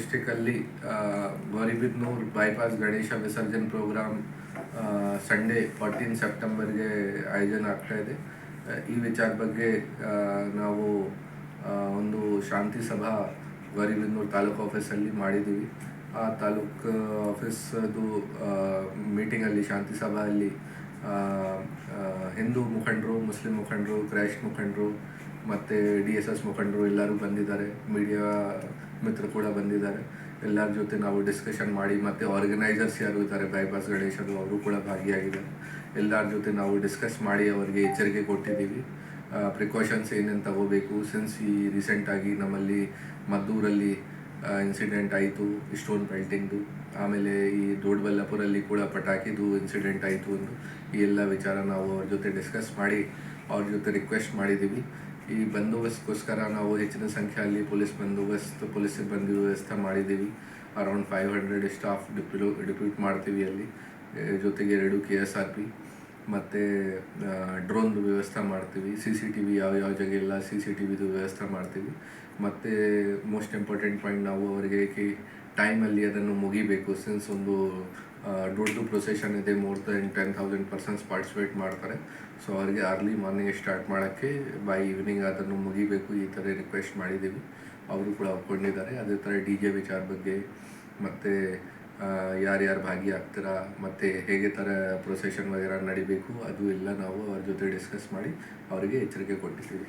ಡಿಸ್ಟಿಕಲ್ಲಿ Gauribidanur bypass Ganesha ವಿಸರ್ಜನೆ program Sunday 14 ಸೆಪ್ಟೆಂಬರ್ಗೆ ಆಯೋಜನೆ ಆಗ್ತಾ ಇದೆ. ಈ ವಿಚಾರ ಬಗ್ಗೆ ನಾವು ಒಂದು ಶಾಂತಿ ಸಭಾ ಗೌರಿಬಿದನೂರು ತಾಲೂಕು ಆಫೀಸಲ್ಲಿ ಮಾಡಿದ್ದೀವಿ. ಆ ತಾಲೂಕು ಆಫೀಸದು ಮೀಟಿಂಗಲ್ಲಿ ಶಾಂತಿ ಸಭೆಯಲ್ಲಿ ಹಿಂದೂ ಮುಖಂಡರು, ಮುಸ್ಲಿಂ ಮುಖಂಡರು, ಕ್ರೈಸ್ಟ್ ಮುಖಂಡರು ಮತ್ತು DSS ಮುಖಂಡರು ಎಲ್ಲರೂ ಬಂದಿದ್ದಾರೆ. ಮೀಡಿಯಾ ಮಿತ್ರರು ಕೂಡ ಬಂದಿದ್ದಾರೆ. ಎಲ್ಲರ ಜೊತೆ ನಾವು ಡಿಸ್ಕಷನ್ ಮಾಡಿ, ಮತ್ತು ಆರ್ಗನೈಸರ್ಸ್ ಯಾರು ಇದ್ದಾರೆ ಬೈಪಾಸ್ ಗಣೇಶದು ಅವರು ಕೂಡ ಭಾಗಿಯಾಗಿದ್ದಾರೆ. ಎಲ್ಲರ ಜೊತೆ ನಾವು ಡಿಸ್ಕಸ್ ಮಾಡಿ ಅವರಿಗೆ ಎಚ್ಚರಿಕೆ ಕೊಟ್ಟಿದ್ದೀವಿ. ಪ್ರಿಕಾಷನ್ಸ್ ಏನೇನು ತಗೋಬೇಕು. ಸಿನ್ಸ್ ಈ ರೀಸೆಂಟಾಗಿ ನಮ್ಮಲ್ಲಿ ಮದ್ದೂರಲ್ಲಿ ಇನ್ಸಿಡೆಂಟ್ ಆಯಿತು, ಸ್ಟೋನ್ ಪೆಲ್ಟಿಂಗ್ದು, ಆಮೇಲೆ ಈ ದೊಡ್ಡಬಳ್ಳಾಪುರಲ್ಲಿ ಕೂಡ ಪಟಾಕಿದು ಇನ್ಸಿಡೆಂಟ್ ಆಯಿತು. ಈ ಎಲ್ಲ ವಿಚಾರ ನಾವು ಅವ್ರ ಜೊತೆ ಡಿಸ್ಕಸ್ ಮಾಡಿ ಅವ್ರ ಜೊತೆ ರಿಕ್ವೆಸ್ಟ್ ಮಾಡಿದ್ದೀವಿ. ಈ ಬಂದೋಬಸ್ತ್ಗೋಸ್ಕರ ನಾವು ಹೆಚ್ಚಿನ ಸಂಖ್ಯೆಯಲ್ಲಿ ಪೊಲೀಸ್ ಸಿಬ್ಬಂದಿ ವ್ಯವಸ್ಥೆ ಮಾಡಿದ್ದೀವಿ. ಅರೌಂಡ್ 500 ಸ್ಟಾಫ್ ಡಿಪ್ಯೂಟ್ ಮಾಡ್ತೀವಿ ಅಲ್ಲಿ. ಜೊತೆಗೆ 2 KSRP ಮತ್ತು ಡ್ರೋನ್ದು ವ್ಯವಸ್ಥೆ ಮಾಡ್ತೀವಿ. CCTV ಯಾವ ಜಾಗೆಲ್ಲ CCTVದು ವ್ಯವಸ್ಥೆ ಮಾಡ್ತೀವಿ. ಮತ್ತು ಮೋಸ್ಟ್ ಇಂಪಾರ್ಟೆಂಟ್ ಪಾಯಿಂಟ್, ನಾವು ಅವರಿಗೆ ಟೈಮಲ್ಲಿ ಅದನ್ನು ಮುಗಿಬೇಕು. ಸಿನ್ಸ್ ಒಂದು ದೊಡ್ಡ ಪ್ರೊಸೆಷನ್ ಇದೆ, ಮೋರ್ ದೆನ್ 10,000 ಪರ್ಸನ್ಸ್ ಪಾರ್ಟಿಸಿಪೇಟ್ ಮಾಡ್ತಾರೆ. ಸೊ ಅವರಿಗೆ ಅರ್ಲಿ ಮಾರ್ನಿಂಗ್ ಸ್ಟಾರ್ಟ್ ಮಾಡೋಕ್ಕೆ ಬೈ ಈವ್ನಿಂಗ್ ಅದನ್ನು ಮುಗಿಬೇಕು. ಈ ಥರ ರಿಕ್ವೆಸ್ಟ್ ಮಾಡಿದ್ದೀವಿ. ಅವರು ಕೂಡ ಒಪ್ಕೊಂಡಿದ್ದಾರೆ. ಅದೇ ಥರ DJ ವಿಚಾರ ಬಗ್ಗೆ ಮತ್ತು ಯಾರ್ಯಾರು ಭಾಗಿಯಾಗ್ತೀರಾ ಮತ್ತು ಹೇಗೆ ಥರ ಪ್ರೊಸೆಷನ್ ವಗೇರ ನಡಿಬೇಕು, ಅದು ಎಲ್ಲ ನಾವು ಅವ್ರ ಜೊತೆ ಡಿಸ್ಕಸ್ ಮಾಡಿ ಅವರಿಗೆ ಎಚ್ಚರಿಕೆ ಕೊಟ್ಟಿದ್ದೀವಿ.